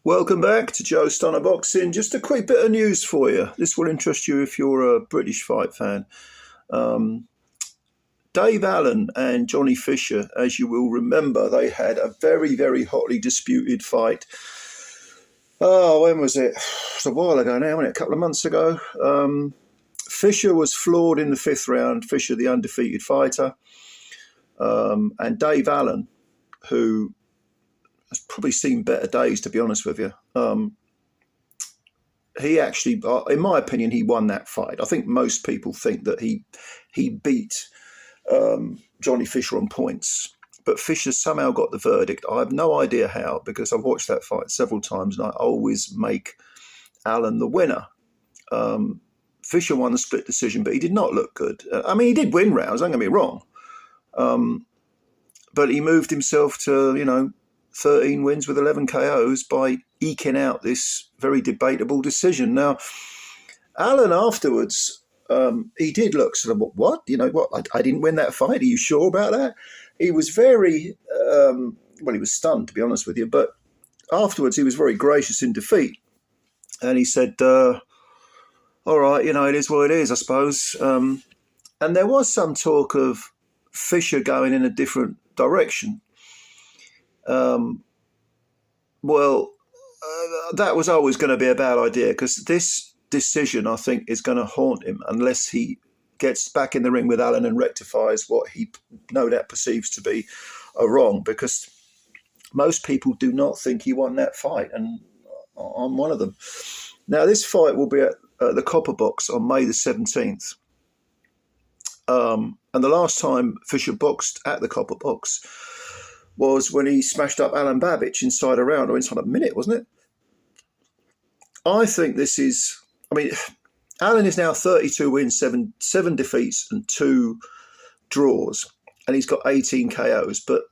Welcome back to Joe Stunner Boxing. Just a quick bit of news for you. This will interest you if you're a British fight fan. Um, Dave Allen and Johnny Fisher, as you will remember, they had a very, very hotly disputed fight. Oh, when was it? It's a while ago now, wasn't it? A couple of months ago. Fisher was floored in the fifth round. Fisher, the undefeated fighter. And Dave Allen, who has probably seen better days, to be honest with you. He actually, in my opinion, he won that fight. I think most people think that he beat Johnny Fisher on points, but Fisher somehow got the verdict. I have no idea how, because I've watched that fight several times and I always make Allen the winner. Fisher won the split decision, but he did not look good. I mean, he did win rounds, don't get me wrong, but he moved himself to 13 wins with 11 KOs by eking out this very debatable decision. Now, Allen afterwards, he did look sort of, what? I didn't win that fight. Are you sure about that? He was very, he was stunned, to be honest with you. But afterwards, he was very gracious in defeat. And he said, all right, it is what it is, I suppose. And there was some talk of Fisher going in a different direction. That was always going to be a bad idea, because this decision, I think, is going to haunt him unless he gets back in the ring with Allen and rectifies what he no doubt perceives to be a wrong, because most people do not think he won that fight, and I'm one of them. Now, this fight will be at the Copper Box on May the 17th. And the last time Fisher boxed at the Copper Box was when he smashed up Alan Babich inside a round, or inside a minute, wasn't it? I think this is, Alan is now 32 wins, seven defeats and 2 draws, and he's got 18 KOs. But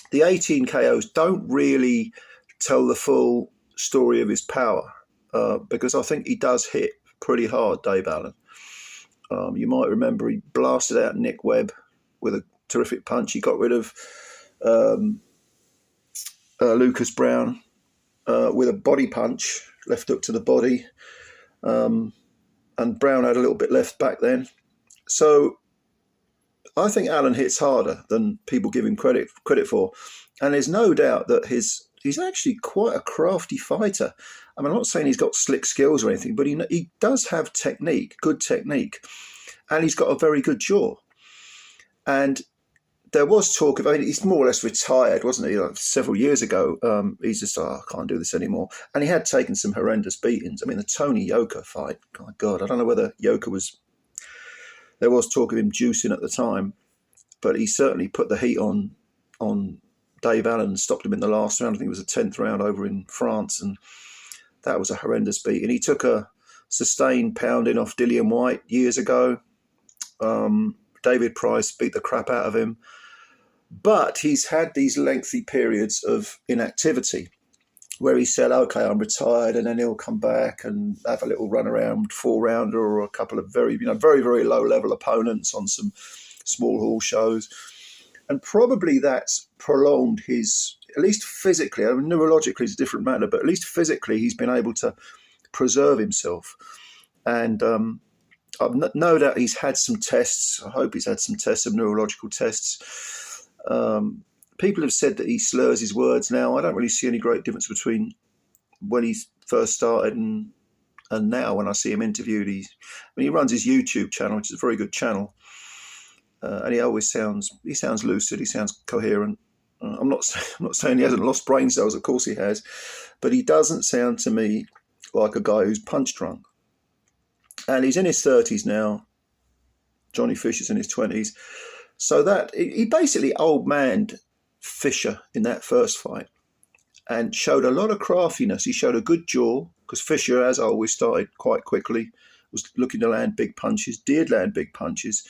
the 18 KOs don't really tell the full story of his power, because I think he does hit pretty hard, Dave Allen. You might remember he blasted out Nick Webb with a terrific punch. He got rid of Lucas Brown with a body punch, left hook to the body, and Brown had a little bit left back then. So I think Allen hits harder than people give him credit for, and there's no doubt that he's actually quite a crafty fighter. I'm not saying he's got slick skills or anything, but he does have technique, good technique, and he's got a very good jaw. And there was talk of, he's more or less retired, wasn't he? Several years ago, he's just, I can't do this anymore. And he had taken some horrendous beatings. The Tony Yoka fight, my God, I don't know whether Yoka there was talk of him juicing at the time, but he certainly put the heat on Dave Allen and stopped him in the last round. I think it was the 10th round over in France, and that was a horrendous beating. He took a sustained pounding off Dillian White years ago. David Price beat the crap out of him. But he's had these lengthy periods of inactivity where he said, okay, I'm retired, and then he'll come back and have a little run around 4-rounder or a couple of very, very, very low-level opponents on some small hall shows. And probably that's prolonged his, at least physically, neurologically it's a different matter, but at least physically he's been able to preserve himself. And I've no doubt he's had some tests. I hope he's had some tests, some neurological tests. People have said that he slurs his words now. I don't really see any great difference between when he first started and now when I see him interviewed. He runs his YouTube channel, which is a very good channel. And he always sounds lucid. He sounds coherent. I'm not saying he hasn't lost brain cells. Of course he has, but he doesn't sound to me like a guy who's punch drunk. And he's in his 30s now. Johnny Fisher's in his 20s. So that he basically old-manned Fisher in that first fight and showed a lot of craftiness. He showed a good jaw, because Fisher, as always, started quite quickly, was looking to land big punches, did land big punches.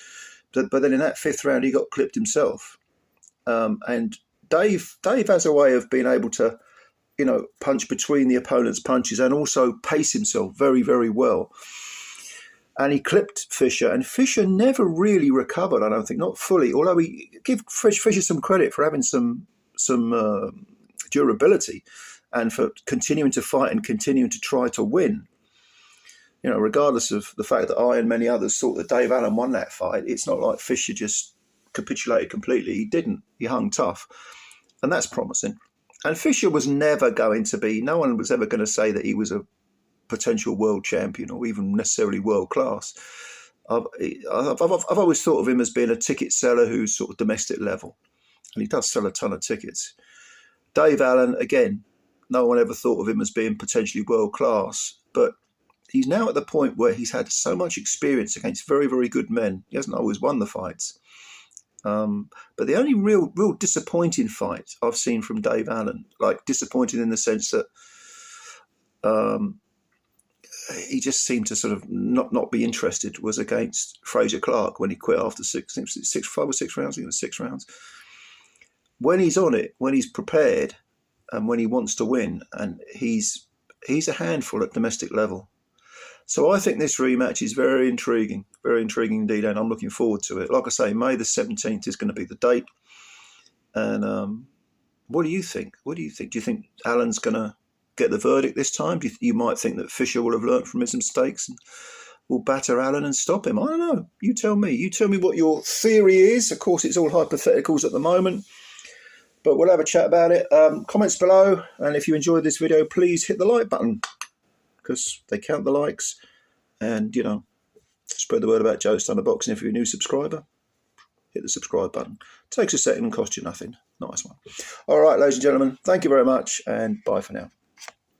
But then in that 5th round, he got clipped himself. And Dave has a way of being able to, punch between the opponent's punches and also pace himself very, very well. And he clipped Fisher, and Fisher never really recovered, I don't think, not fully, although we give Fisher some credit for having some durability. and for continuing to fight and continuing to try to win. You know, regardless of the fact that I and many others thought that Dave Allen won that fight, it's not like Fisher just capitulated completely. He didn't. He hung tough. And that's promising. And Fisher was never going to be, no one was ever going to say that he was a potential world champion or even necessarily world class. I've always thought of him as being a ticket seller who's sort of domestic level. And he does sell a ton of tickets. Dave Allen, again, no one ever thought of him as being potentially world class. But he's now at the point where he's had so much experience against very, very good men. He hasn't always won the fights. But the only real disappointing fight I've seen from Dave Allen, like disappointing in the sense that he just seemed to sort of not be interested, was against Fraser Clark when he quit after 5 or 6 rounds. I think it was 6 rounds. When he's on it, when he's prepared, and when he wants to win, and he's a handful at domestic level. So I think this rematch is very intriguing indeed, and I'm looking forward to it. Like I say, May the 17th is going to be the date. And what do you think? Do you think Allen's going to get the verdict this time? You might think that Fisher will have learnt from his mistakes and will batter Allen and stop him. I don't know. You tell me. You tell me what your theory is. Of course, it's all hypotheticals at the moment, but we'll have a chat about it. Comments below, and if you enjoyed this video, please hit the like button, because they count the likes, and, you know, spread the word about Joe Stunner Boxing. If you're a new subscriber, hit the subscribe button. Takes a second and costs you nothing. Nice one. All right, ladies and gentlemen, thank you very much, and bye for now.